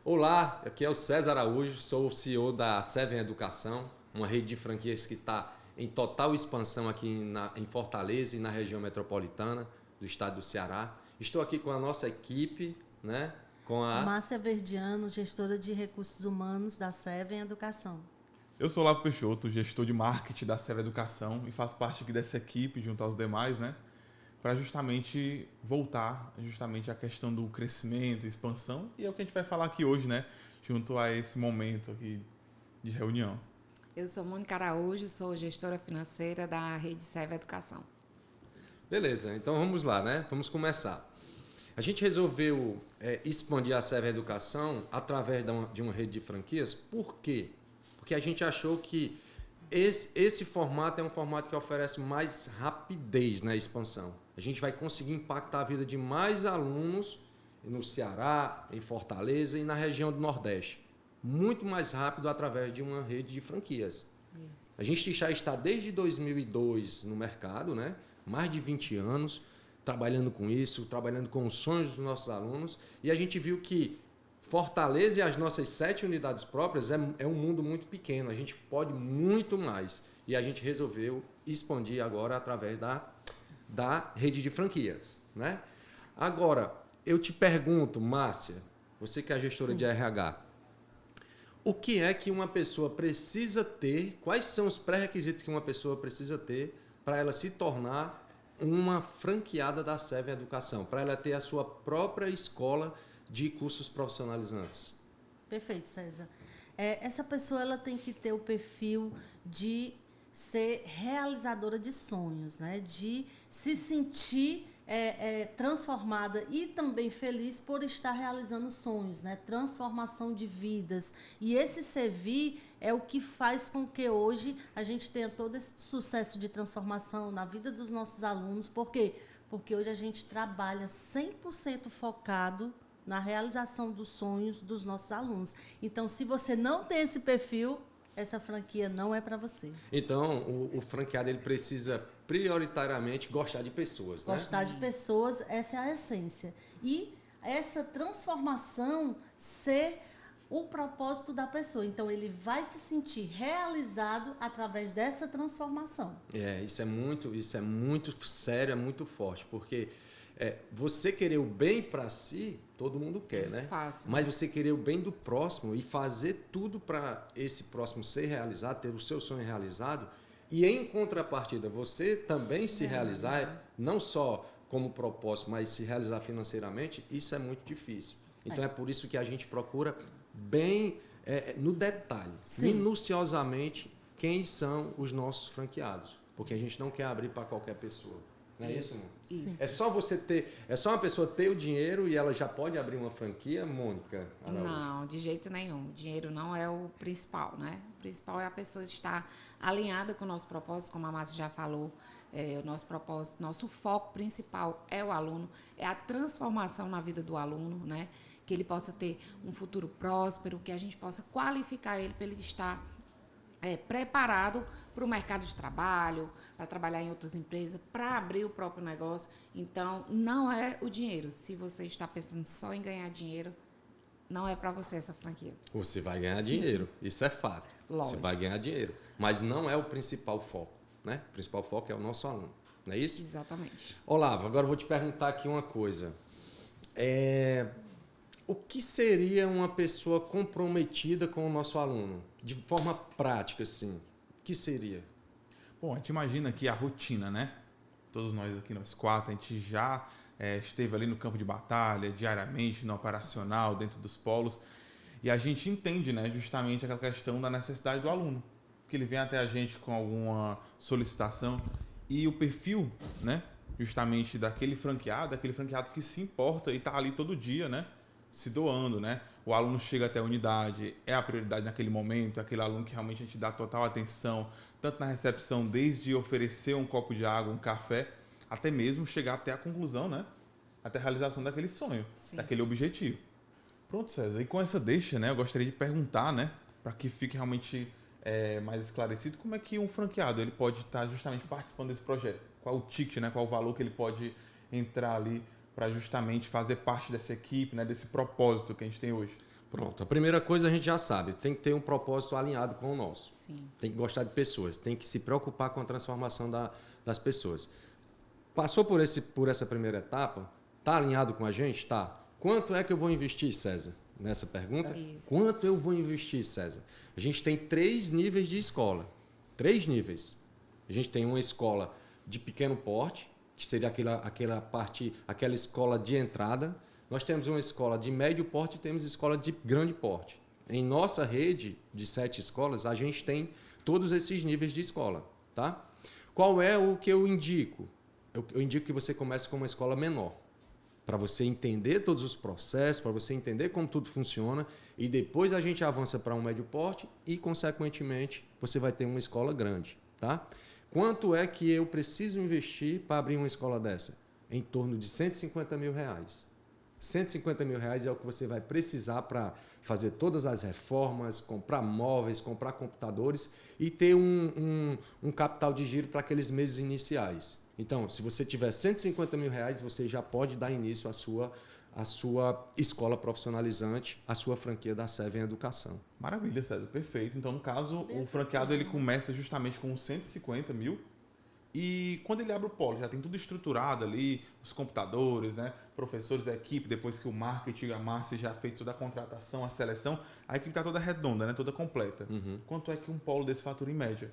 Olá, aqui é o César Araújo, sou o CEO da Seven Educação, uma rede de franquias que está em total expansão aqui em Fortaleza e na região metropolitana do estado do Ceará. Estou aqui com a nossa equipe, né? Com a Márcia Verdiano, gestora de recursos humanos da Seven Educação. Eu sou Olavo Peixoto, gestor de marketing da Seven Educação e faço parte aqui dessa equipe junto aos demais, né? Para justamente voltar à questão do crescimento, expansão, e é o que a gente vai falar aqui hoje, né? Junto a esse momento aqui de reunião. Eu sou Mônica Araújo, sou gestora financeira da rede Seven Educação. Beleza, então vamos lá, né? Vamos começar. A gente resolveu expandir a Seven Educação através de uma rede de franquias. Por quê? Porque a gente achou que esse formato é um formato que oferece mais rapidez na expansão. A gente vai conseguir impactar a vida de mais alunos no Ceará, em Fortaleza e na região do Nordeste. Muito mais rápido através de uma rede de franquias. Isso. A gente já está desde 2002 no mercado, né? Mais de 20 anos, trabalhando com isso, trabalhando com os sonhos dos nossos alunos. E a gente viu que Fortaleza e as nossas 7 unidades próprias é um mundo muito pequeno. A gente pode muito mais. E a gente resolveu expandir agora através da rede de franquias, né? Agora, eu te pergunto, Márcia, você que é a gestora Sim. de RH, o que é que uma pessoa precisa ter, quais são os pré-requisitos que uma pessoa precisa ter para ela se tornar uma franqueada da Seven Educação, para ela ter a sua própria escola de cursos profissionalizantes? Perfeito, César. Essa pessoa ela tem que ter o perfil de ser realizadora de sonhos, né? De se sentir transformada e também feliz por estar realizando sonhos, né? Transformação de vidas. E esse servir é o que faz com que hoje a gente tenha todo esse sucesso de transformação na vida dos nossos alunos. Por quê? Porque hoje a gente trabalha 100% focado na realização dos sonhos dos nossos alunos. Então, se você não tem esse perfil, essa franquia não é para você. Então, o franqueado ele precisa prioritariamente gostar de pessoas, né? Gostar de pessoas, essa é a essência. E essa transformação ser o propósito da pessoa. Então, ele vai se sentir realizado através dessa transformação. Isso é muito sério, é muito forte, porque você querer o bem para si, todo mundo quer, né? Fácil. Mas você querer o bem do próximo e fazer tudo para esse próximo ser realizado, ter o seu sonho realizado, e em contrapartida você também se realizar, não só como propósito, mas se realizar financeiramente, isso é muito difícil. Então é por isso que a gente procura bem no detalhe, Sim. minuciosamente, quem são os nossos franqueados, porque a gente não quer abrir para qualquer pessoa. Não é isso, Mônica? Isso. É só uma pessoa ter o dinheiro e ela já pode abrir uma franquia, Mônica Araújo? Não, de jeito nenhum. O dinheiro não é o principal, né? O principal é a pessoa estar alinhada com o nosso propósito, como a Márcia já falou. O nosso propósito, nosso foco principal é o aluno, é a transformação na vida do aluno, né? Que ele possa ter um futuro próspero, que a gente possa qualificar ele para ele estar preparado para o mercado de trabalho, para trabalhar em outras empresas, para abrir o próprio negócio. Então, não é o dinheiro. Se você está pensando só em ganhar dinheiro, não é para você essa franquia. Você vai ganhar dinheiro, isso é fato. Lógico. Você vai ganhar dinheiro, mas não é o principal foco, né? O principal foco é o nosso aluno, não é isso? Exatamente. Olavo, agora eu vou te perguntar aqui uma coisa. O que seria uma pessoa comprometida com o nosso aluno? De forma prática, assim. O que seria? Bom, a gente imagina aqui a rotina, né? Todos nós aqui, nós 4, a gente já esteve ali no campo de batalha, diariamente, no operacional, dentro dos polos. E a gente entende, né, justamente aquela questão da necessidade do aluno. Que ele vem até a gente com alguma solicitação. E o perfil, né, justamente daquele franqueado que se importa e está ali todo dia, né? Se doando, né? O aluno chega até a unidade, é a prioridade naquele momento, é aquele aluno que realmente a gente dá total atenção, tanto na recepção, desde oferecer um copo de água, um café, até mesmo chegar até a conclusão, né? Até a realização daquele sonho, Sim. daquele objetivo. Pronto, César. E com essa deixa, né? Eu gostaria de perguntar, né? Para que fique realmente mais esclarecido, como é que um franqueado ele pode estar justamente participando desse projeto? Qual o ticket, né? Qual o valor que ele pode entrar ali para justamente fazer parte dessa equipe, né, desse propósito que a gente tem hoje? Pronto. A primeira coisa a gente já sabe, tem que ter um propósito alinhado com o nosso. Sim. Tem que gostar de pessoas, tem que se preocupar com a transformação das pessoas. Passou por essa primeira etapa, está alinhado com a gente? Tá. Quanto é que eu vou investir, César? Nessa pergunta? Isso. Quanto eu vou investir, César? A gente tem 3 níveis de escola. 3 níveis. A gente tem uma escola de pequeno porte, que seria aquela escola de entrada. Nós temos uma escola de médio porte e temos escola de grande porte. Em nossa rede de 7 escolas, a gente tem todos esses níveis de escola. Tá? Qual é o que eu indico? Eu indico que você comece com uma escola menor, para você entender todos os processos, para você entender como tudo funciona, e depois a gente avança para um médio porte e, consequentemente, você vai ter uma escola grande. Tá? Quanto é que eu preciso investir para abrir uma escola dessa? Em torno de R$150 mil. R$150 mil é o que você vai precisar para fazer todas as reformas, comprar móveis, comprar computadores e ter um capital de giro para aqueles meses iniciais. Então, se você tiver R$150 mil, você já pode dar início à sua escola profissionalizante, à sua franquia da Seven Educação. Maravilha, César, perfeito. Então, no caso, o franqueado ele começa justamente com 150 mil e quando ele abre o polo, já tem tudo estruturado ali, os computadores, né? Professores, a equipe, depois que o marketing, a Márcia já fez toda a contratação, a seleção, a equipe está toda redonda, né? Toda completa. Uhum. Quanto é que um polo desse fatura em média?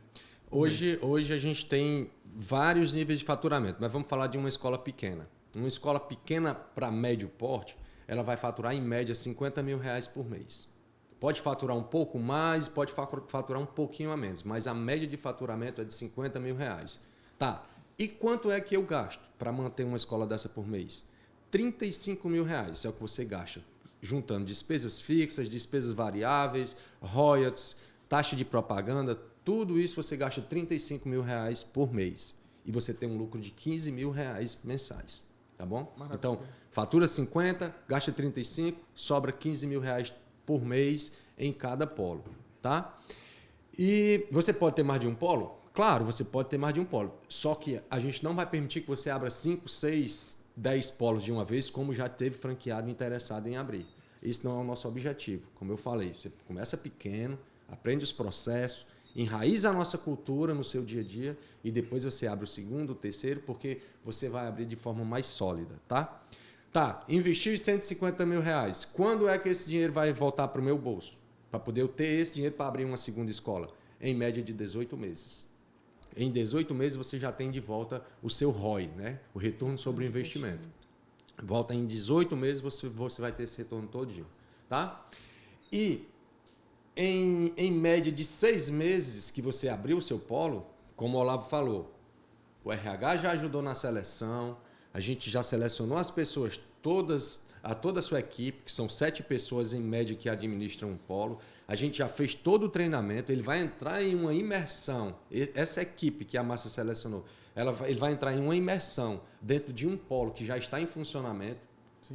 Hoje a gente tem vários níveis de faturamento, mas vamos falar de uma escola pequena. Uma escola pequena para médio porte, ela vai faturar em média R$50 mil por mês. Pode faturar um pouco mais, pode faturar um pouquinho a menos, mas a média de faturamento é de R$50 mil. Tá. E quanto é que eu gasto para manter uma escola dessa por mês? R$35 mil é o que você gasta, juntando despesas fixas, despesas variáveis, royalties, taxa de propaganda. Tudo isso você gasta R$35 mil por mês. E você tem um lucro de R$15 mil mensais. Tá bom? Maravilha. Então, fatura 50, gasta 35, sobra R$15 mil por mês em cada polo. Tá? E você pode ter mais de um polo? Claro, você pode ter mais de um polo. Só que a gente não vai permitir que você abra 5, 6, 10 polos de uma vez, como já teve franqueado interessado em abrir. Esse não é o nosso objetivo. Como eu falei, você começa pequeno, aprende os processos, enraiza a nossa cultura no seu dia a dia e depois você abre o segundo, o terceiro, porque você vai abrir de forma mais sólida, tá? Tá, investir R$150 mil. Quando é que esse dinheiro vai voltar para o meu bolso? Para poder eu ter esse dinheiro para abrir uma segunda escola? Em média de 18 meses. Em 18 meses você já tem de volta o seu ROI, né? O retorno sobre o investimento. Volta em 18 meses você vai ter esse retorno todinho, tá? E em média de 6 meses que você abriu o seu polo, como o Olavo falou, o RH já ajudou na seleção, a gente já selecionou as pessoas toda a sua equipe, que são 7 pessoas em média que administram um polo, a gente já fez todo o treinamento, ele vai entrar em uma imersão, essa equipe que a Márcia selecionou, ele vai entrar em uma imersão dentro de um polo que já está em funcionamento,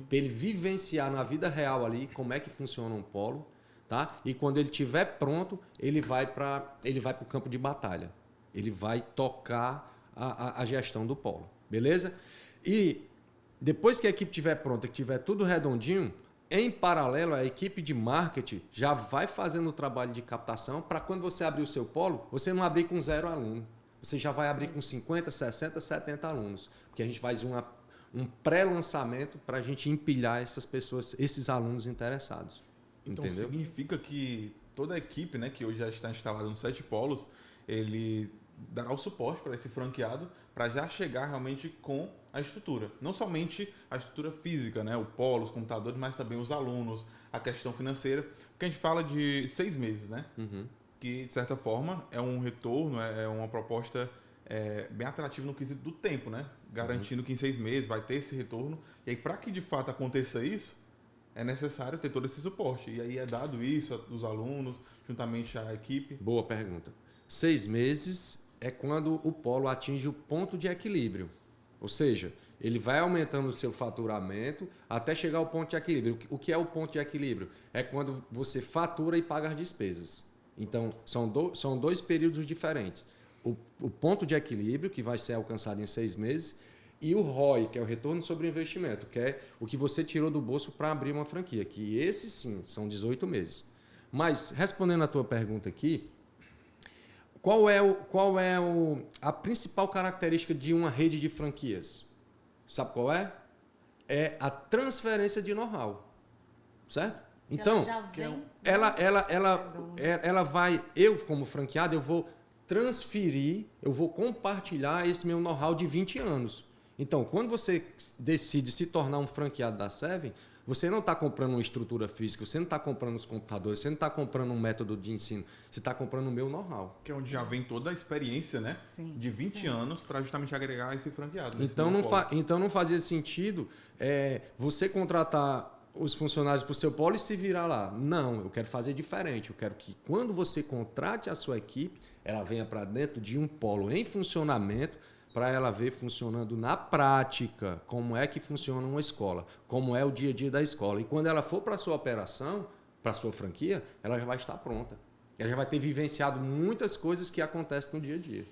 para ele vivenciar na vida real ali como é que funciona um polo. Tá? E quando ele estiver pronto, ele vai para o campo de batalha. Ele vai tocar a gestão do polo. Beleza? E depois que a equipe estiver pronta, que estiver tudo redondinho, em paralelo, a equipe de marketing já vai fazendo o trabalho de captação para quando você abrir o seu polo, você não abrir com 0 aluno. Você já vai abrir com 50, 60, 70 alunos. Porque a gente faz um pré-lançamento para a gente empilhar essas pessoas, esses alunos interessados. Então, entendeu? Significa que toda a equipe, né, que hoje já está instalada nos 7 polos, ele dará o suporte para esse franqueado para já chegar realmente com a estrutura. Não somente a estrutura física, né, o polo, os computadores, mas também os alunos, a questão financeira. Porque a gente fala de 6 meses, né? Uhum. Que, de certa forma, é um retorno, é uma proposta bem atrativa no quesito do tempo, né? Garantindo que em 6 meses vai ter esse retorno. E aí, para que de fato aconteça isso, é necessário ter todo esse suporte. E aí é dado isso aos alunos, juntamente à equipe. Boa pergunta. 6 meses é quando o polo atinge o ponto de equilíbrio. Ou seja, ele vai aumentando o seu faturamento até chegar ao ponto de equilíbrio. O que é o ponto de equilíbrio? É quando você fatura e paga as despesas. Então, são 2 períodos diferentes. O ponto de equilíbrio, que vai ser alcançado em 6 meses, e o ROI, que é o retorno sobre o investimento, que é o que você tirou do bolso para abrir uma franquia, que esse sim, são 18 meses. Mas, respondendo a tua pergunta aqui, qual é a principal característica de uma rede de franquias? Sabe qual é? É a transferência de know-how, certo? Então, ela vai, eu como franqueado, eu vou transferir, eu vou compartilhar esse meu know-how de 20 anos. Então, quando você decide se tornar um franqueado da Seven, você não está comprando uma estrutura física, você não está comprando os computadores, você não está comprando um método de ensino, você está comprando o meu know-how. Que é onde já vem toda a experiência, né? Sim. De 20 anos para justamente agregar esse franqueado. Então não fazia sentido você contratar os funcionários para o seu polo e se virar lá. Não, eu quero fazer diferente. Eu quero que quando você contrate a sua equipe, ela venha para dentro de um polo em funcionamento, para ela ver funcionando na prática como é que funciona uma escola, como é o dia a dia da escola. E quando ela for para a sua operação, para a sua franquia, ela já vai estar pronta. Ela já vai ter vivenciado muitas coisas que acontecem no dia a dia.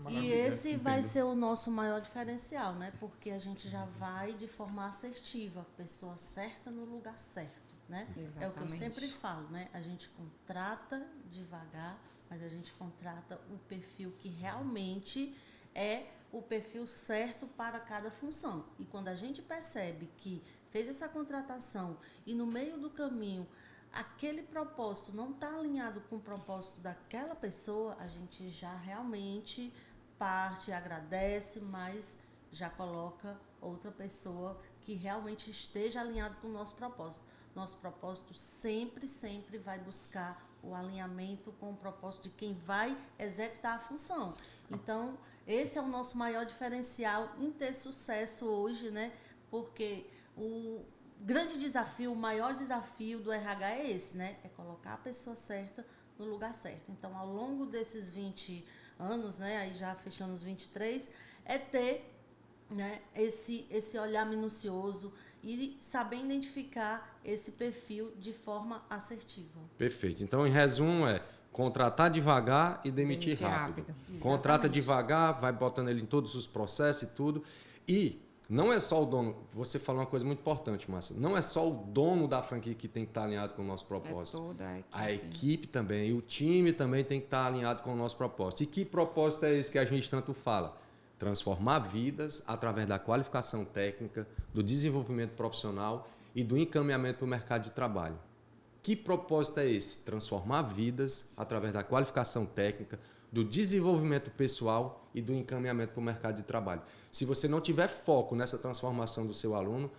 E esse vai ser o nosso maior diferencial, né? Porque a gente já vai de forma assertiva, pessoa certa no lugar certo, né? Exatamente. É o que eu sempre falo, né? A gente contrata devagar, mas a gente contrata o perfil que realmente é o perfil certo para cada função. E quando a gente percebe que fez essa contratação e no meio do caminho aquele propósito não está alinhado com o propósito daquela pessoa, a gente já realmente parte, agradece, mas já coloca outra pessoa que realmente esteja alinhado com o nosso propósito. Nosso propósito sempre, sempre vai buscar o alinhamento com o propósito de quem vai executar a função. Então, esse é o nosso maior diferencial em ter sucesso hoje, né? Porque o grande desafio, o maior desafio do RH é esse, né? É colocar a pessoa certa no lugar certo. Então, ao longo desses 20 anos, né? Aí já fechando os 23, é ter, né, esse olhar minucioso e saber identificar esse perfil de forma assertiva. Perfeito. Então, em resumo, contratar devagar e demitir rápido. Contrata devagar, vai botando ele em todos os processos e tudo. E não é só o dono, você falou uma coisa muito importante, Márcia, não é só o dono da franquia que tem que estar alinhado com o nosso propósito. É toda a equipe. A equipe também, e o time também tem que estar alinhado com o nosso propósito. E que propósito é esse que a gente tanto fala? Transformar vidas através da qualificação técnica, do desenvolvimento profissional e do encaminhamento para o mercado de trabalho. Que propósito é esse? Transformar vidas através da qualificação técnica, do desenvolvimento pessoal e do encaminhamento para o mercado de trabalho. Se você não tiver foco nessa transformação do seu aluno,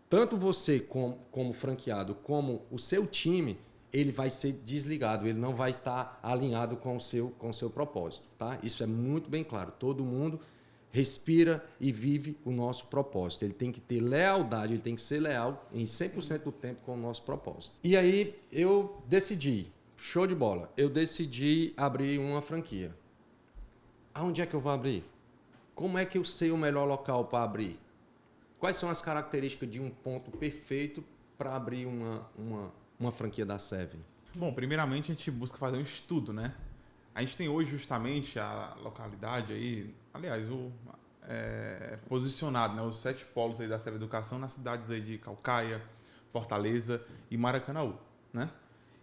tanto você como franqueado, como o seu time, ele vai ser desligado, ele não vai estar alinhado com o seu propósito. Tá? Isso é muito bem claro. Todo mundo respira e vive o nosso propósito. Ele tem que ter lealdade, ele tem que ser leal em 100% do tempo com o nosso propósito. E aí eu decidi, show de bola, eu decidi abrir uma franquia. Aonde é que eu vou abrir? Como é que eu sei o melhor local para abrir? Quais são as características de um ponto perfeito para abrir uma franquia da Seven? Bom, primeiramente a gente busca fazer um estudo, né? A gente tem hoje justamente a localidade aí, aliás, posicionado, né, os 7 polos aí da Seven Educação nas cidades aí de Caucaia, Fortaleza e Maracanaú, né?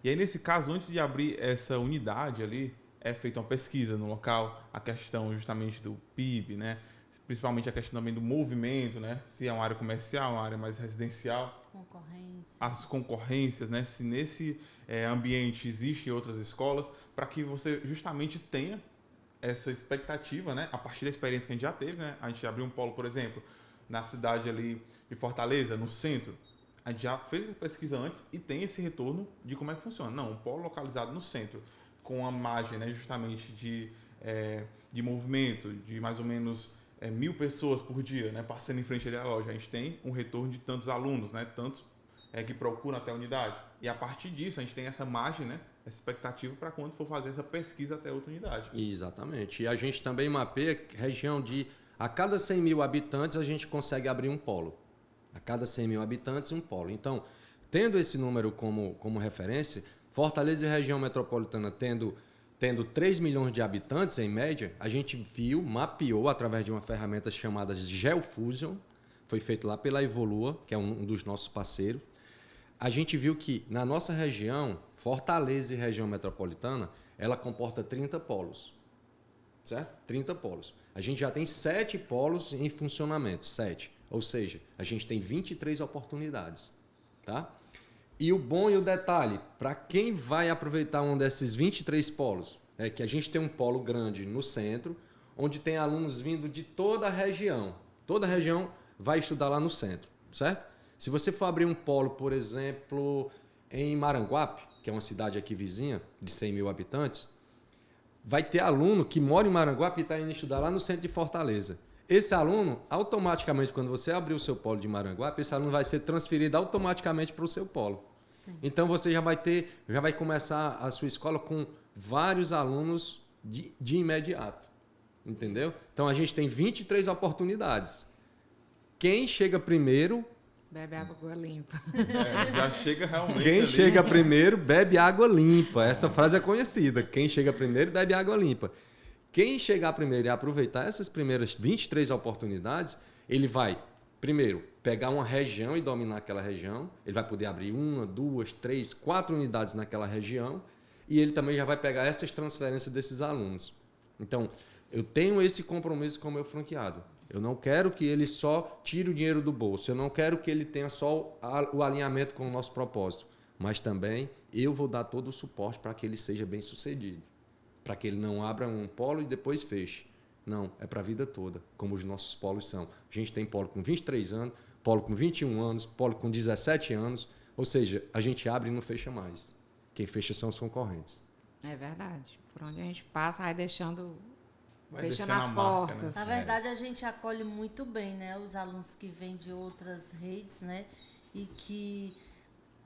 E aí, nesse caso, antes de abrir essa unidade ali, é feita uma pesquisa no local, a questão justamente do PIB, né? Principalmente a questão também do movimento, né? Se é uma área comercial, uma área mais residencial. As concorrências, né? Se nesse ambiente existem outras escolas, para que você justamente tenha essa expectativa, né? A partir da experiência que a gente já teve, né? A gente abriu um polo, por exemplo, na cidade ali de Fortaleza, no centro. A gente já fez a pesquisa antes e tem esse retorno de como é que funciona. Não, um polo localizado no centro, com a margem, né, justamente de movimento, de mais ou menos 1.000 pessoas por dia, né, passando em frente ali à loja. A gente tem um retorno de tantos alunos, né, tantos que procuram até a unidade. E a partir disso, a gente tem essa margem, né, essa expectativa para quando for fazer essa pesquisa até outra unidade. Exatamente. E a gente também mapeia região de... A cada 100.000 habitantes, a gente consegue abrir um polo. A cada 100.000 habitantes, um polo. Então, tendo esse número como referência, Fortaleza e região metropolitana tendo tendo 3 milhões de habitantes, em média, a gente viu, mapeou através de uma ferramenta chamada GeoFusion, foi feito lá pela Evolua, que é um dos nossos parceiros. A gente viu que na nossa região, Fortaleza e região metropolitana, ela comporta 30 polos. Certo? 30 polos. A gente já tem 7 polos em funcionamento, 7. Ou seja, a gente tem 23 oportunidades. Tá? E o bom e o detalhe, para quem vai aproveitar um desses 23 polos, é que a gente tem um polo grande no centro, onde tem alunos vindo de toda a região. Toda a região vai estudar lá no centro, certo? Se você for abrir um polo, por exemplo, em Maranguape, que é uma cidade aqui vizinha, de 100 mil habitantes, vai ter aluno que mora em Maranguape e está indo estudar lá no centro de Fortaleza. Esse aluno, automaticamente, quando você abrir o seu polo de Maranguape, esse aluno vai ser transferido automaticamente para o seu polo. Sim. Então você já vai começar a sua escola com vários alunos de imediato. Entendeu? Então a gente tem 23 oportunidades. Quem chega primeiro... Bebe água limpa. Já chega realmente. Quem ali. chega primeiro bebe água limpa. Essa frase é conhecida. Quem chega primeiro bebe água limpa. Quem chegar primeiro e aproveitar essas primeiras 23 oportunidades, ele vai, primeiro, pegar uma região e dominar aquela região. Ele vai poder abrir 1, 2, 3, 4 unidades naquela região. E ele também já vai pegar essas transferências desses alunos. Então, eu tenho esse compromisso com o meu franqueado. Eu não quero que ele só tire o dinheiro do bolso. Eu não quero que ele tenha só o alinhamento com o nosso propósito. Mas também eu vou dar todo o suporte para que ele seja bem sucedido. Para que ele não abra um polo e depois feche. Não, é para a vida toda, como os nossos polos são. A gente tem polo com 23 anos, polo com 21 anos, polo com 17 anos. Ou seja, a gente abre e não fecha mais. Quem fecha são os concorrentes. É verdade. Por onde a gente passa, vai deixando... Vai Fechando deixando as a marca, portas. né? Na verdade, a gente acolhe muito bem, né, os alunos que vêm de outras redes, né, e que,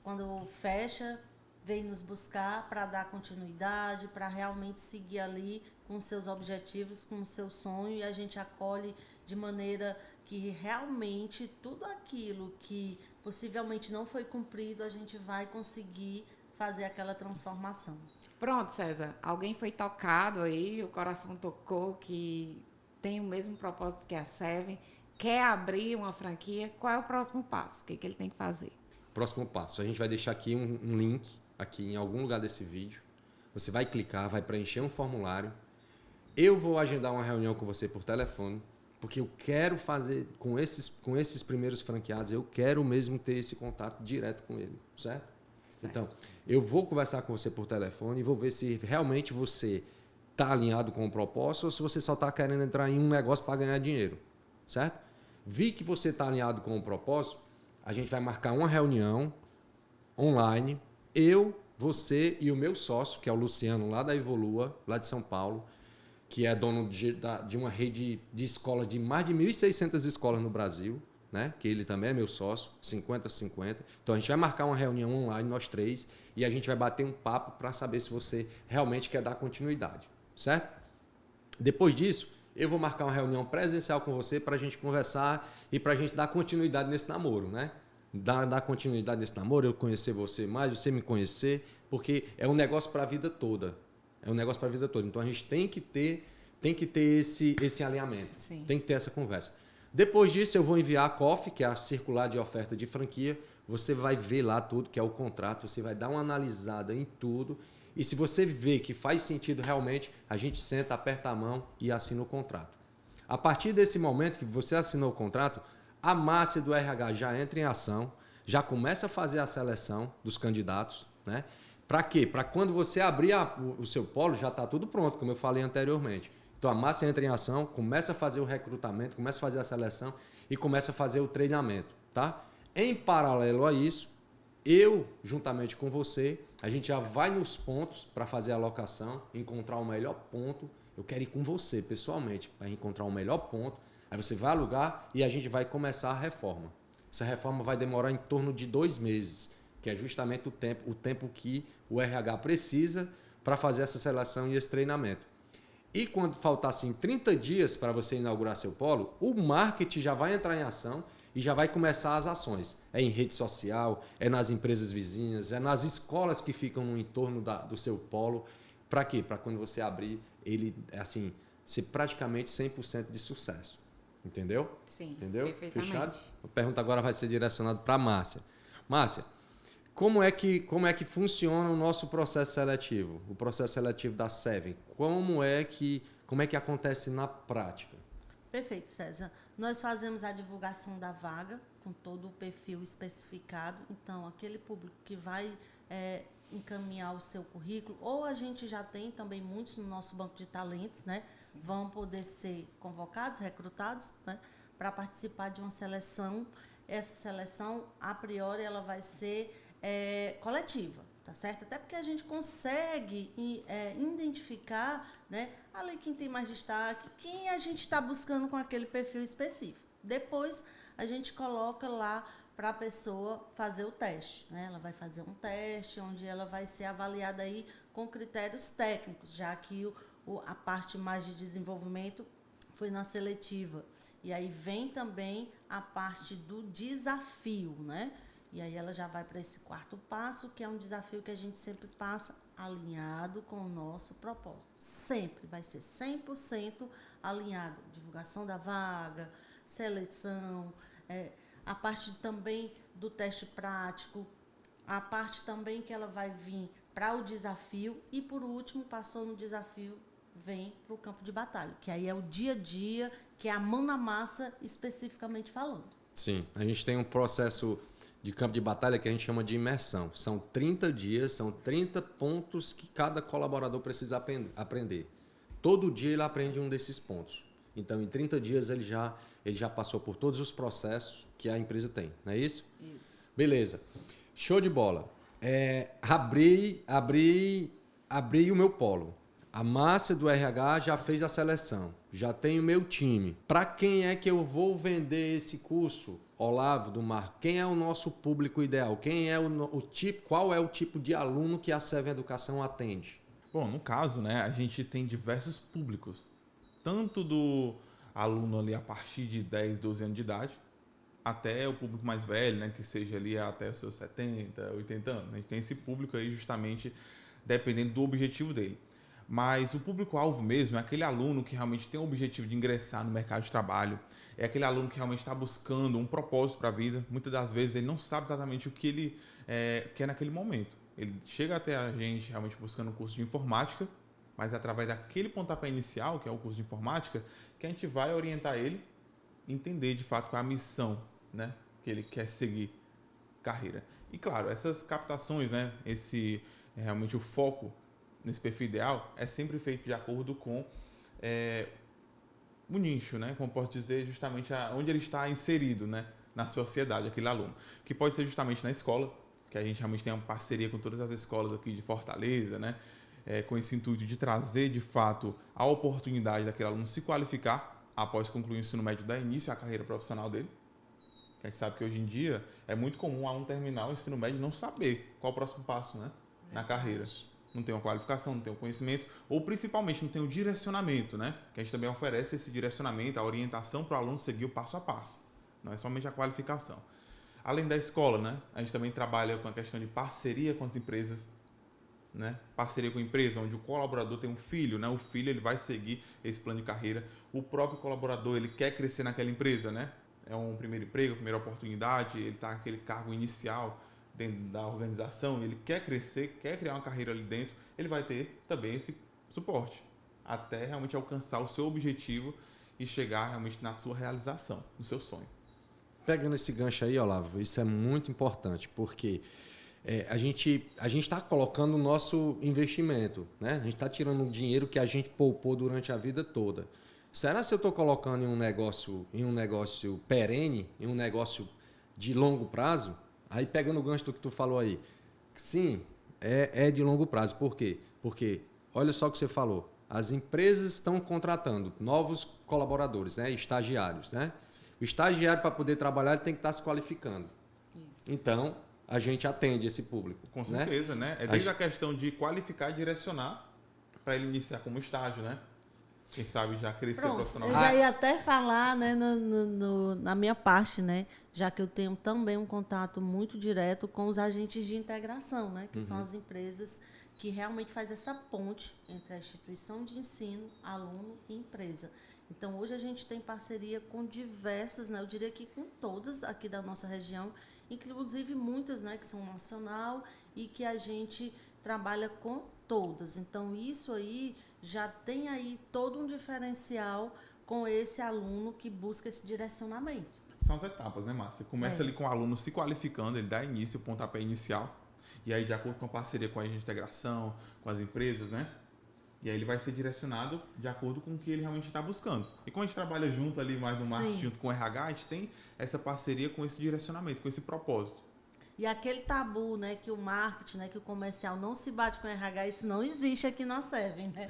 quando fecha, vem nos buscar para dar continuidade, para realmente seguir ali com seus objetivos, com o seu sonho, e a gente acolhe de maneira que realmente tudo aquilo que possivelmente não foi cumprido, a gente vai conseguir fazer aquela transformação. Pronto, César. Alguém foi tocado aí, o coração tocou, que tem o mesmo propósito que a Seven, quer abrir uma franquia. Qual é o próximo passo? O que ele tem que fazer? Próximo passo. A gente vai deixar aqui um link, aqui em algum lugar desse vídeo. Você vai clicar, vai preencher um formulário. Eu vou agendar uma reunião com você por telefone, porque eu quero fazer com esses primeiros franqueados, eu quero mesmo ter esse contato direto com ele, certo? Então, eu vou conversar com você por telefone e vou ver se realmente você está alinhado com o propósito ou se você só está querendo entrar em um negócio para ganhar dinheiro, certo? Vi que você está alinhado com o propósito, a gente vai marcar uma reunião online, eu, você e o meu sócio, que é o Luciano, lá da Evolua, lá de São Paulo, que é dono de uma rede de escolas de mais de 1.600 escolas no Brasil, né? Que ele também é meu sócio, 50-50. Então a gente vai marcar uma reunião online, nós três, e a gente vai bater um papo para saber se você realmente quer dar continuidade, certo? Depois disso, eu vou marcar uma reunião presencial com você para a gente conversar e para a gente dar continuidade nesse namoro, né? Dar continuidade nesse namoro, eu conhecer você mais, você me conhecer, porque é um negócio para a vida toda. É um negócio para a vida toda. Então a gente tem que ter esse alinhamento, Sim. Tem que ter essa conversa. Depois disso, eu vou enviar a COF, que é a circular de oferta de franquia. Você vai ver lá tudo, que é o contrato, você vai dar uma analisada em tudo. E se você vê que faz sentido realmente, a gente senta, aperta a mão e assina o contrato. A partir desse momento que você assinou o contrato, a Márcia do RH já entra em ação, já começa a fazer a seleção dos candidatos, né? Para quê? Para quando você abrir o seu polo, já está tudo pronto, como eu falei anteriormente. Então a Márcia entra em ação, começa a fazer o recrutamento, começa a fazer a seleção e começa a fazer o treinamento, tá? Em paralelo a isso, eu, juntamente com você, a gente já vai nos pontos para fazer a alocação, encontrar o melhor ponto. Eu quero ir com você, pessoalmente, para encontrar o melhor ponto. Aí você vai alugar e a gente vai começar a reforma. Essa reforma vai demorar em torno de 2 meses, que é justamente o tempo que o RH precisa para fazer essa seleção e esse treinamento. E quando faltar assim 30 dias para você inaugurar seu polo, o marketing já vai entrar em ação e já vai começar as ações. É em rede social, é nas empresas vizinhas, é nas escolas que ficam no entorno do seu polo. Para quê? Para quando você abrir, ele, assim, ser praticamente 100% de sucesso. Entendeu? Sim, entendeu? perfeitamente. Fechado? A pergunta agora vai ser direcionada para a Márcia. Márcia, como é que funciona o nosso processo seletivo? O processo seletivo da Seven? Como é que acontece na prática? Perfeito, César. Nós fazemos a divulgação da vaga com todo o perfil especificado. Então, aquele público que vai encaminhar o seu currículo, ou a gente já tem também muitos no nosso banco de talentos, né? Sim. Vão poder ser convocados, recrutados, né? Para participar de uma seleção. Essa seleção, a priori, ela vai ser coletiva, tá certo? Até porque a gente consegue identificar, né, ali quem tem mais destaque, quem a gente está buscando com aquele perfil específico. Depois, a gente coloca lá para a pessoa fazer o teste, né? Ela vai fazer um teste onde ela vai ser avaliada aí com critérios técnicos, já que a parte mais de desenvolvimento foi na seletiva. E aí vem também a parte do desafio, né? E aí ela já vai para esse quarto passo, que é um desafio que a gente sempre passa alinhado com o nosso propósito. Sempre vai ser 100% alinhado. Divulgação da vaga, seleção, a parte também do teste prático, a parte também que ela vai vir para o desafio e, por último, passou no desafio, vem para o campo de batalha, que aí é o dia a dia, que é a mão na massa, especificamente falando. Sim, a gente tem um processo de campo de batalha que a gente chama de imersão. São 30 dias, são 30 pontos que cada colaborador precisa aprender. Todo dia ele aprende um desses pontos. Então, em 30 dias, ele já passou por todos os processos que a empresa tem, não é isso? Isso. Beleza. Show de bola. Abri o meu polo. A Márcia do RH já fez a seleção. Já tenho meu time. Para quem é que eu vou vender esse curso? Olavo do Mar, quem é o nosso público ideal? Quem é o tipo? Qual é o tipo de aluno que a Seven Educação atende? Bom, no caso, né, a gente tem diversos públicos. Tanto do aluno ali a partir de 10, 12 anos de idade, até o público mais velho, né, que seja ali até os seus 70, 80 anos. A gente tem esse público aí justamente dependendo do objetivo dele. Mas o público-alvo mesmo é aquele aluno que realmente tem o objetivo de ingressar no mercado de trabalho, é aquele aluno que realmente está buscando um propósito para a vida. Muitas das vezes ele não sabe exatamente o que ele quer naquele momento. Ele chega até a gente realmente buscando um curso de informática, mas é através daquele pontapé inicial, que é o curso de informática, que a gente vai orientar ele a entender de fato qual é a missão, né, que ele quer seguir carreira. E claro, essas captações, né, realmente o foco nesse perfil ideal é sempre feito de acordo com o nicho, né? Como posso dizer, justamente onde ele está inserido, né, na sociedade, aquele aluno. Que pode ser justamente na escola, que a gente realmente tem uma parceria com todas as escolas aqui de Fortaleza, né? Com esse intuito de trazer, de fato, a oportunidade daquele aluno se qualificar após concluir o ensino médio, dar início à carreira profissional dele. A gente sabe que hoje em dia é muito comum um aluno terminar o ensino médio e não saber qual é o próximo passo, né, na carreira. Não tem uma qualificação, não tem um conhecimento, ou principalmente não tem um direcionamento, né? Que a gente também oferece esse direcionamento, a orientação para o aluno seguir o passo a passo. Não é somente a qualificação. Além da escola, né? A gente também trabalha com a questão de parceria com as empresas, né? Parceria com a empresa, onde o colaborador tem um filho, né? O filho ele vai seguir esse plano de carreira. O próprio colaborador ele quer crescer naquela empresa, né? É um primeiro emprego, primeira oportunidade, ele está naquele cargo inicial dentro da organização, ele quer crescer, quer criar uma carreira ali dentro, ele vai ter também esse suporte até realmente alcançar o seu objetivo e chegar realmente na sua realização, no seu sonho. Pegando esse gancho aí, Olavo, isso é muito importante, porque a gente está colocando o nosso investimento, né? A gente está tirando o dinheiro que a gente poupou durante a vida toda. Será se eu estou colocando em um negócio perene, em um negócio de longo prazo? Aí, pegando o gancho do que tu falou aí, sim, é de longo prazo. Por quê? Porque, olha só o que você falou, as empresas estão contratando novos colaboradores, né? Estagiários, né? O estagiário, para poder trabalhar, ele tem que estar se qualificando. Isso. Então, a gente atende esse público. Com certeza, né? É desde a questão de qualificar e direcionar para ele iniciar como estágio, né? Quem sabe já crescer Pronto, eu profissionalmente. já ia até falar, né, na minha parte, né, já que eu tenho também um contato muito direto com os agentes de integração, né, que são as empresas que realmente fazem essa ponte entre a instituição de ensino, aluno e empresa. Então, hoje a gente tem parceria com diversas, né, eu diria que com todas aqui da nossa região, inclusive muitas, né, que são nacional e que a gente trabalha com todas. Então, isso aí já tem aí todo um diferencial com esse aluno que busca esse direcionamento. São as etapas, né, Márcia? Começa ali com o aluno se qualificando, ele dá início, o pontapé inicial, e aí de acordo com a parceria com a agente de integração, com as empresas, né? E aí ele vai ser direcionado de acordo com o que ele realmente está buscando. E como a gente trabalha junto ali, mais no marketing, junto com o RH, a gente tem essa parceria com esse direcionamento, com esse propósito. E aquele tabu, né, que o marketing, né, que o comercial não se bate com o RH, isso não existe aqui na Seven, né?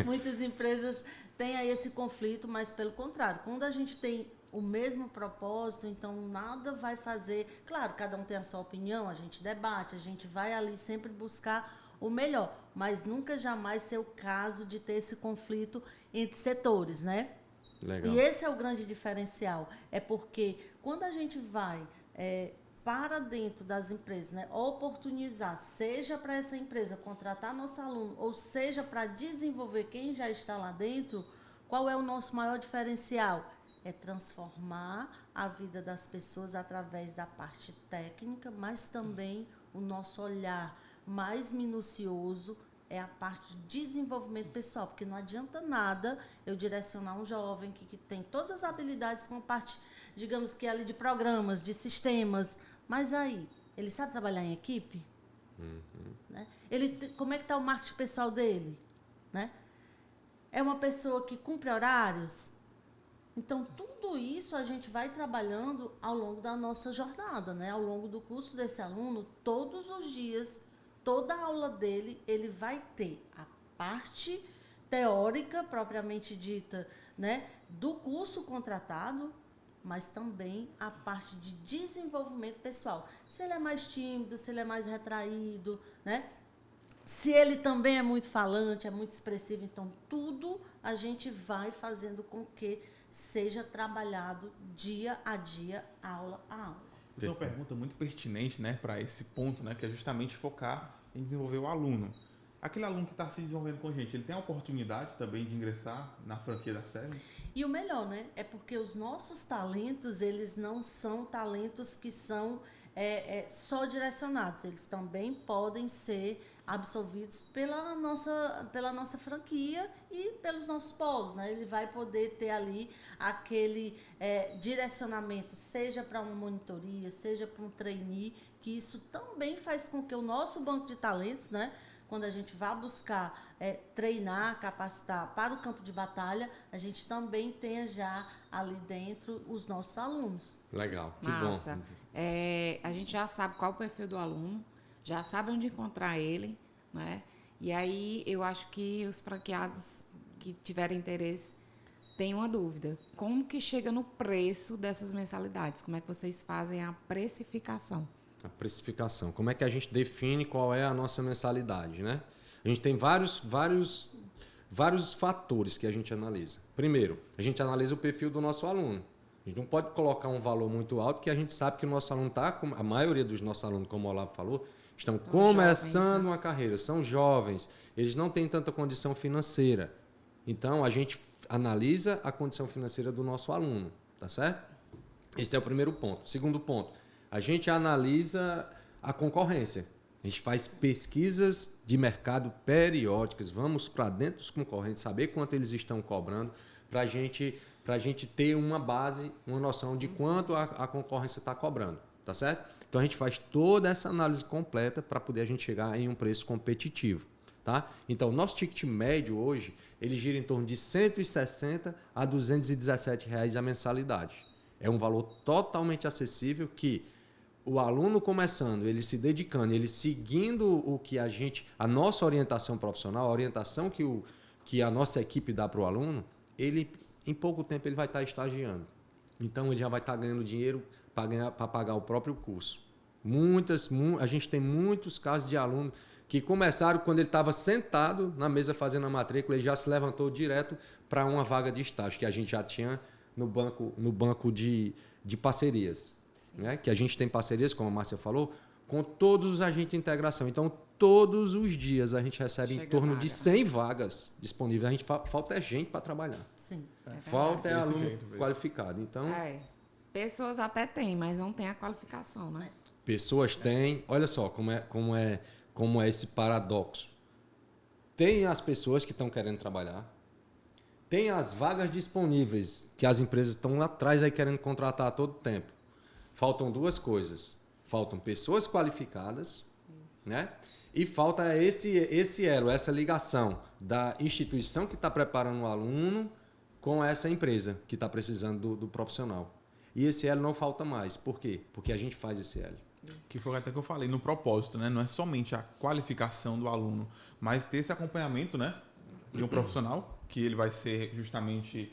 Muitas empresas têm aí esse conflito, mas pelo contrário, quando a gente tem o mesmo propósito, então nada vai fazer... Claro, cada um tem a sua opinião, a gente debate, a gente vai ali sempre buscar o melhor, mas nunca jamais ser o caso de ter esse conflito entre setores, né? Legal. E esse é o grande diferencial, é porque quando a gente vai para dentro das empresas, né, oportunizar, seja para essa empresa contratar nosso aluno, ou seja para desenvolver quem já está lá dentro, qual é o nosso maior diferencial? É transformar a vida das pessoas através da parte técnica, mas também o nosso olhar mais minucioso é a parte de desenvolvimento pessoal, porque não adianta nada eu direcionar um jovem que tem todas as habilidades com a parte, digamos que ali de programas, de sistemas, mas aí, ele sabe trabalhar em equipe? Né? Como é que está o marketing pessoal dele? Né? É uma pessoa que cumpre horários? Então, tudo isso a gente vai trabalhando ao longo da nossa jornada, né? Ao longo do curso desse aluno, todos os dias, toda a aula dele, ele vai ter a parte teórica, propriamente dita, né, do curso contratado, mas também a parte de desenvolvimento pessoal. Se ele é mais tímido, se ele é mais retraído, né? Se ele também é muito falante, é muito expressivo, então tudo a gente vai fazendo com que seja trabalhado dia a dia, aula a aula. Então, uma pergunta muito pertinente, né, para esse ponto, né, que é justamente focar em desenvolver o aluno. Aquele aluno que está se desenvolvendo com a gente, ele tem a oportunidade também de ingressar na franquia da Seven? E o melhor, né, é porque os nossos talentos, eles não são talentos que são só direcionados, eles também podem ser absorvidos pela nossa franquia e pelos nossos polos, né? Ele vai poder ter ali aquele direcionamento, seja para uma monitoria, seja para um trainee, que isso também faz com que o nosso banco de talentos, né, quando a gente vai buscar treinar, capacitar para o campo de batalha, a gente também tenha já ali dentro os nossos alunos. Legal, que Massa. bom. A gente já sabe qual é o perfil do aluno, já sabe onde encontrar ele, né? E aí eu acho que os franqueados que tiverem interesse têm uma dúvida. Como que chega no preço dessas mensalidades? Como é que vocês fazem a precificação? A precificação. Como é que a gente define qual é a nossa mensalidade, né? A gente tem vários fatores que a gente analisa. Primeiro, a gente analisa o perfil do nosso aluno. A gente não pode colocar um valor muito alto, que a gente sabe que o nosso aluno está, a maioria dos nossos alunos, como o Olavo falou, estão começando jovens, né? uma carreira, são jovens, eles não têm tanta condição financeira. Então, a gente analisa a condição financeira do nosso aluno, tá certo? Esse é o primeiro ponto. Segundo ponto, a gente analisa a concorrência. A gente faz pesquisas de mercado periódicas, vamos para dentro dos concorrentes, saber quanto eles estão cobrando, para a gente ter uma base, uma noção de quanto a concorrência está cobrando, tá certo? Então, a gente faz toda essa análise completa para poder a gente chegar em um preço competitivo. Tá? Então, o nosso ticket médio hoje, ele gira em torno de R$ 160 a R$ 217 reais a mensalidade. É um valor totalmente acessível que o aluno começando, ele se dedicando, ele seguindo o que a nossa orientação profissional, a orientação que a nossa equipe dá para o aluno, ele, em pouco tempo, ele vai estar estagiando. Então, ele já vai estar ganhando dinheiro para pagar o próprio curso. A gente tem muitos casos de aluno que começaram quando ele estava sentado na mesa fazendo a matrícula, ele já se levantou direto para uma vaga de estágio que a gente já tinha no banco de parcerias. Né? Que a gente tem parcerias, como a Márcia falou, com todos os agentes de integração. Então, todos os dias a gente recebe em torno de 100 vagas disponíveis. A gente falta gente para trabalhar. Sim. Falta Desse aluno jeito mesmo. qualificado. Então, Pessoas até têm, mas não têm a qualificação, né? pessoas têm... Olha só como é esse paradoxo. Tem as pessoas que estão querendo trabalhar, tem as vagas disponíveis que as empresas estão lá atrás aí querendo contratar a todo tempo. Faltam duas coisas. Faltam pessoas qualificadas, né? E falta esse elo, essa ligação da instituição que está preparando o aluno com essa empresa que está precisando do profissional. E esse elo não falta mais. Por quê? Porque a gente faz esse elo. Que foi até que eu falei no propósito, né? Não é somente a qualificação do aluno, mas ter esse acompanhamento, né? De um profissional, que ele vai ser justamente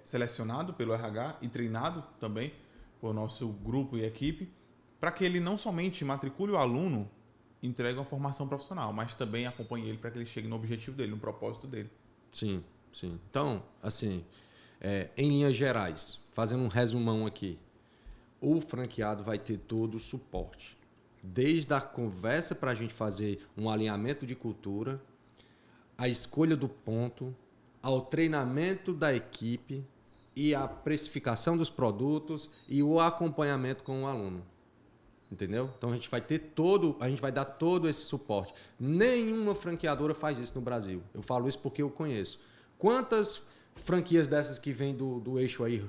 selecionado pelo RH e treinado também por nosso grupo e equipe, para que ele não somente matricule o aluno e entregue uma formação profissional, mas também acompanhe ele para que ele chegue no objetivo dele, no propósito dele. Sim, sim. Então, assim, em linhas gerais, fazendo um resumão aqui, o franqueado vai ter todo o suporte. Desde a conversa para a gente fazer um alinhamento de cultura, a escolha do ponto, ao treinamento da equipe e a precificação dos produtos e o acompanhamento com o aluno. Entendeu? Então a gente vai dar todo esse suporte. Nenhuma franqueadora faz isso no Brasil. Eu falo isso porque eu conheço. Quantas franquias dessas que vêm do eixo aí,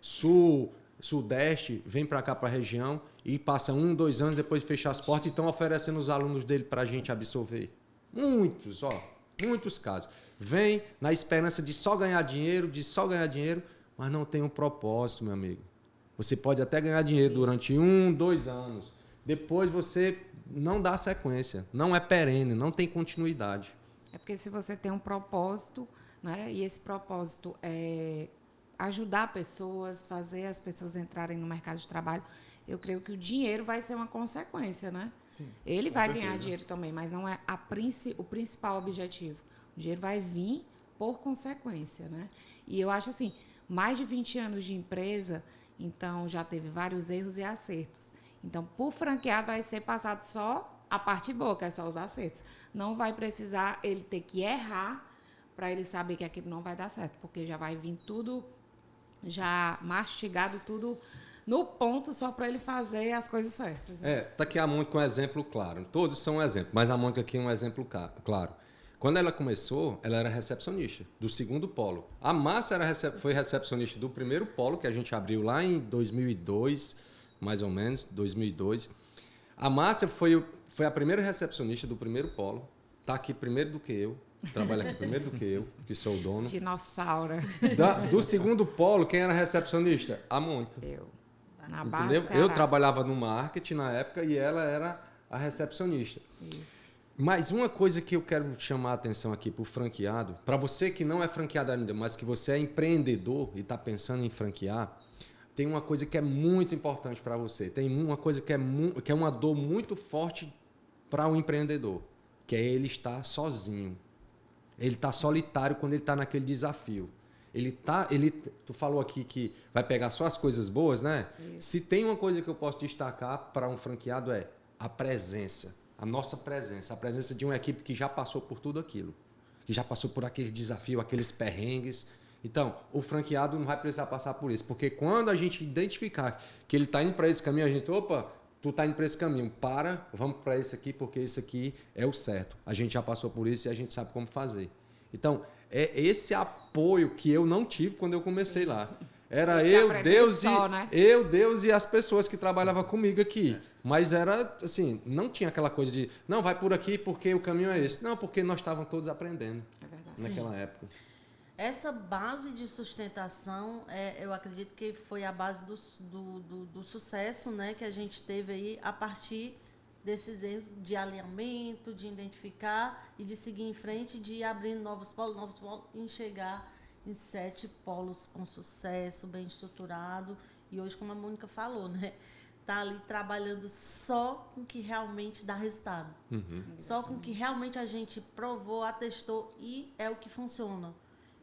sul, sudeste, vêm para cá, para a região e passam 1, 2 anos depois de fechar as portas e estão oferecendo os alunos dele para a gente absorver? Muitos casos. Vem na esperança de só ganhar dinheiro, mas não tem um propósito, meu amigo. Você pode até ganhar dinheiro durante 1, 2 anos. Depois você não dá sequência. Não é perene, não tem continuidade. É porque se você tem um propósito, né? E esse propósito é ajudar pessoas, fazer as pessoas entrarem no mercado de trabalho, eu creio que o dinheiro vai ser uma consequência, né? Sim, ele vai certeza. ganhar dinheiro também, mas não é o principal objetivo. O dinheiro vai vir por consequência, né? E eu acho assim, mais de 20 anos de empresa, então já teve vários erros e acertos. Então, por franqueado vai ser passado só a parte boa, que é só os acertos. Não vai precisar ele ter que errar para ele saber que aquilo não vai dar certo, porque já vai vir tudo já mastigado, tudo no ponto, só para ele fazer as coisas certas. Né? Tá aqui a Mônica um exemplo claro. Todos são um exemplo, mas a Mônica aqui é um exemplo claro. Quando ela começou, ela era recepcionista do segundo polo. A Márcia foi recepcionista do primeiro polo, que a gente abriu lá em 2002, mais ou menos, 2002. A Márcia foi a primeira recepcionista do primeiro polo. Está aqui primeiro do que eu. Trabalha aqui primeiro do que eu, que sou o dono. Dinossauro. Do segundo polo, quem era recepcionista? A Mônica. Eu. Na Barra Entendeu? do Ceará. Eu trabalhava no marketing na época e ela era a recepcionista. Isso. Mas uma coisa que eu quero chamar a atenção aqui para o franqueado, para você que não é franqueado ainda, mas que você é empreendedor e está pensando em franquear, tem uma coisa que é muito importante para você. Tem uma coisa que é uma dor muito forte para o empreendedor, que é ele estar sozinho. Ele está solitário quando ele está naquele desafio. Tu falou aqui que vai pegar só as coisas boas, né? Isso. Se tem uma coisa que eu posso destacar para um franqueado é a presença. A nossa presença. A presença de uma equipe que já passou por tudo aquilo. Que já passou por aquele desafio, aqueles perrengues. Então, o franqueado não vai precisar passar por isso. Porque quando a gente identificar que ele está indo para esse caminho, a gente, opa, tu está indo para esse caminho, vamos para esse aqui, porque esse aqui é o certo. A gente já passou por isso e a gente sabe como fazer. Então, é esse apoio que eu não tive quando eu comecei Sim. lá. Era Você eu, aprendeu Deus só, e né? Deus e as pessoas que trabalhavam comigo aqui. Mas era assim, não tinha aquela coisa de, não, vai por aqui porque o caminho é esse. Não, porque nós estávamos todos aprendendo É verdade. naquela época. Essa base de sustentação, eu acredito que foi a base do sucesso, né, que a gente teve aí a partir desses erros de alinhamento, de identificar e de seguir em frente, de ir abrindo novos polos e chegar em 7 polos com sucesso, bem estruturado. E hoje, como a Mônica falou, né, está ali trabalhando só com o que realmente dá resultado. Só com o que realmente a gente provou, atestou e é o que funciona.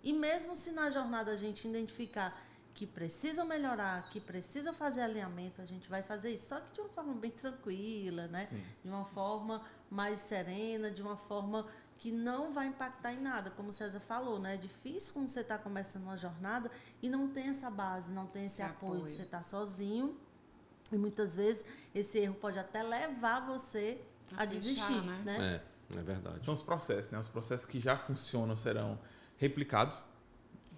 E mesmo se na jornada a gente identificar que precisa melhorar, que precisa fazer alinhamento, a gente vai fazer isso. Só que de uma forma bem tranquila, né? De uma forma mais serena, de uma forma que não vai impactar em nada. Como o César falou, né? É difícil quando você está começando uma jornada e não tem essa base, não tem esse apoio. Você está sozinho e muitas vezes esse erro pode até levar você a desistir, né? É verdade. São os processos, né? Os processos que já funcionam serão replicados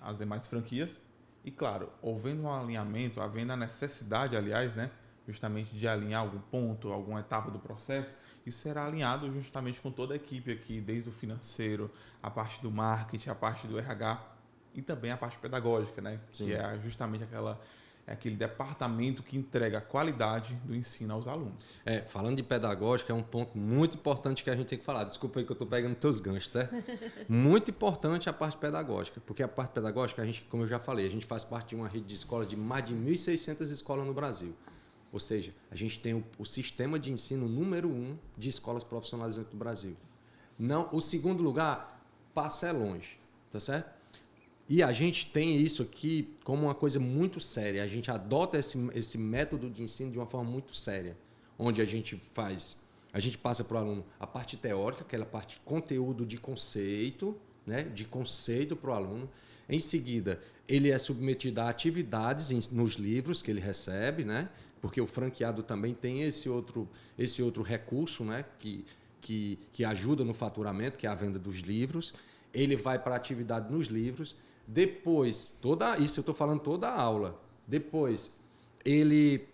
às demais franquias. E, claro, havendo um alinhamento, havendo a necessidade, aliás, né, justamente de alinhar algum ponto, alguma etapa do processo, isso será alinhado justamente com toda a equipe aqui, desde o financeiro, a parte do marketing, a parte do RH e também a parte pedagógica, né? Sim. Que é justamente aquele departamento que entrega a qualidade do ensino aos alunos. Falando de pedagógica, é um ponto muito importante que a gente tem que falar. Desculpa aí que eu estou pegando teus ganchos, certo? Muito importante a parte pedagógica, porque a parte pedagógica, a gente, como eu já falei, a gente faz parte de uma rede de escolas de mais de 1.600 escolas no Brasil. Ou seja, a gente tem o sistema de ensino número 1 de escolas profissionalizantes do Brasil. Não, o segundo lugar passa longe, tá certo? E a gente tem isso aqui como uma coisa muito séria. A gente adota esse método de ensino de uma forma muito séria, onde a gente passa para o aluno a parte teórica, aquela parte conteúdo de conceito, né, de conceito para o aluno. Em seguida, ele é submetido a atividades nos livros que ele recebe, né, porque o franqueado também tem esse outro recurso, né, que ajuda no faturamento, que é a venda dos livros. Ele vai para a atividade nos livros. Depois, isso eu estou falando toda a aula. Depois, ele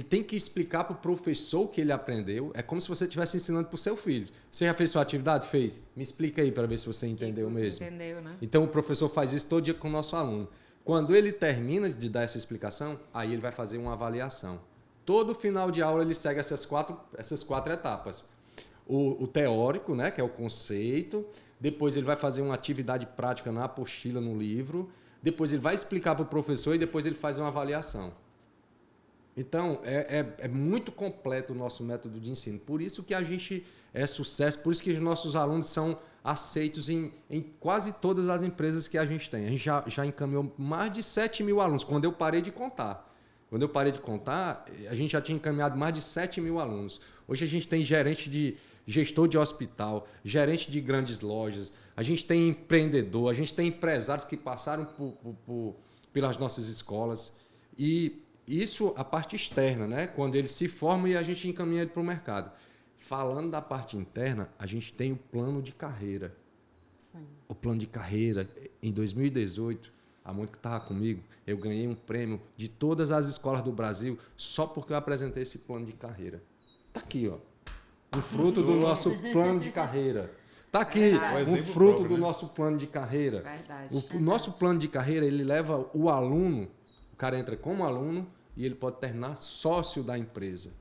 tem que explicar para o professor o que ele aprendeu. É como se você estivesse ensinando para o seu filho. Você já fez sua atividade? Fez? Me explica aí para ver se você entendeu mesmo. Entendeu, né? Então, o professor faz isso todo dia com o nosso aluno. Quando ele termina de dar essa explicação, aí ele vai fazer uma avaliação. Todo final de aula ele segue essas quatro etapas. O teórico, né, que é o conceito. Depois ele vai fazer uma atividade prática na apostila, no livro. Depois ele vai explicar para o professor e depois ele faz uma avaliação. Então, é muito completo o nosso método de ensino. Por isso que a gente é sucesso, por isso que os nossos alunos são aceitos em quase todas as empresas que a gente tem. A gente já encaminhou mais de 7.000 alunos, quando eu parei de contar. Quando eu parei de contar, a gente já tinha encaminhado mais de 7.000 alunos. Hoje a gente tem gestor de hospital, gerente de grandes lojas, a gente tem empreendedor, a gente tem empresários que passaram pelas nossas escolas. E isso a parte externa, né? Quando eles se formam e a gente encaminha ele para o mercado. Falando da parte interna, a gente tem o plano de carreira. Sim. O plano de carreira, em 2018, a Mônica estava comigo, eu ganhei um prêmio de todas as escolas do Brasil só porque eu apresentei esse plano de carreira. Está aqui, ó. Um fruto do nosso plano de carreira. Está aqui, um fruto do nosso plano de carreira. Verdade. O nosso plano de carreira, ele leva o aluno, o cara entra como aluno e ele pode terminar sócio da empresa.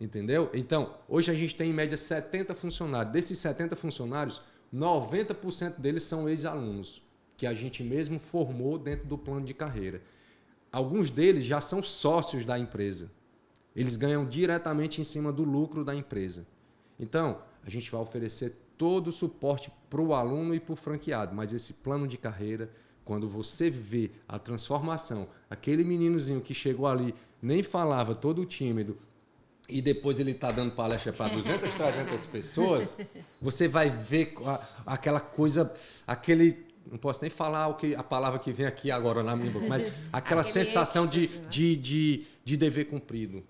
Entendeu? Então, hoje a gente tem em média 70 funcionários. Desses 70 funcionários, 90% deles são ex-alunos, que a gente mesmo formou dentro do plano de carreira. Alguns deles já são sócios da empresa. Eles ganham diretamente em cima do lucro da empresa. Então, a gente vai oferecer todo o suporte para o aluno e para o franqueado, mas esse plano de carreira, quando você vê a transformação, aquele meninozinho que chegou ali, nem falava, todo tímido, e depois ele está dando palestra para 200, 300 pessoas, você vai ver aquela coisa, não posso nem falar a palavra que vem aqui agora na minha boca, mas aquela sensação de dever cumprido,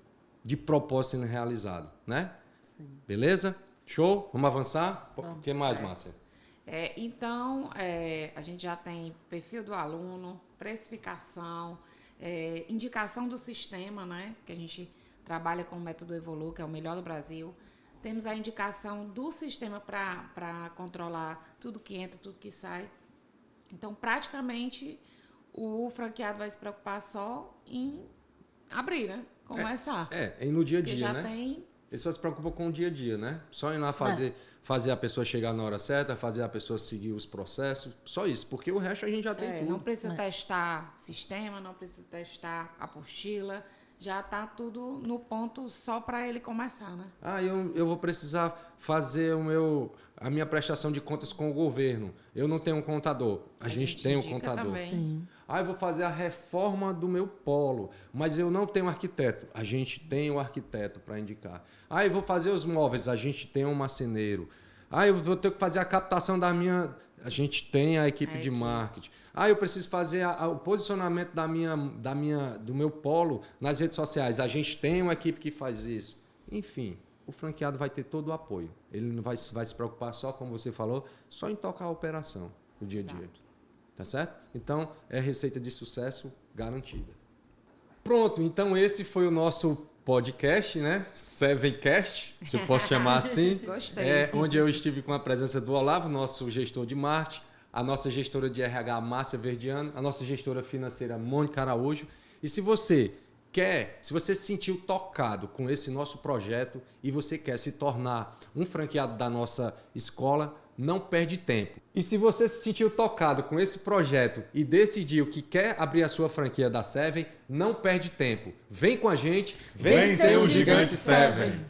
de propósito sendo realizado, né? Sim. Beleza? Show? Vamos avançar? O que mais, certo. Márcia? Então, a gente já tem perfil do aluno, precificação, indicação do sistema, né? Que a gente trabalha com o método Evolu, que é o melhor do Brasil. Temos a indicação do sistema para controlar tudo que entra, tudo que sai. Então, praticamente, o franqueado vai se preocupar só em abrir, né? Começar. E no dia a dia, Porque já né? tem... Ele só se preocupa com o dia a dia, né? Só ir lá fazer a pessoa chegar na hora certa, fazer a pessoa seguir os processos, só isso. Porque o resto a gente já tem tudo. Não precisa testar sistema, não precisa testar apostila. já está tudo no ponto só para ele começar, né? Eu vou precisar fazer a minha prestação de contas com o governo. Eu não tenho um contador. A gente tem um contador. Também. Sim. Eu vou fazer a reforma do meu polo, mas eu não tenho arquiteto. A gente tem o arquiteto para indicar. Eu vou fazer os móveis. A gente tem um marceneiro. Eu vou ter que fazer a captação da minha... A gente tem a equipe de marketing. Eu preciso fazer o posicionamento do meu polo nas redes sociais. A gente tem uma equipe que faz isso. Enfim, o franqueado vai ter todo o apoio. Ele não vai se preocupar só, como você falou, só em tocar a operação no dia a dia. Tá certo? Então, é receita de sucesso garantida. Pronto, então esse foi o nosso podcast, né? Sevencast, se eu posso chamar assim. Gostei. Onde eu estive com a presença do Olavo, nosso gestor de marketing, a nossa gestora de RH, Márcia Verdiano, a nossa gestora financeira, Mônica Araújo. E se você se sentiu tocado com esse nosso projeto e você quer se tornar um franqueado da nossa escola, não perde tempo. E se você se sentiu tocado com esse projeto e decidiu que quer abrir a sua franquia da Seven, não perde tempo. Vem com a gente, vem ser um gigante Seven.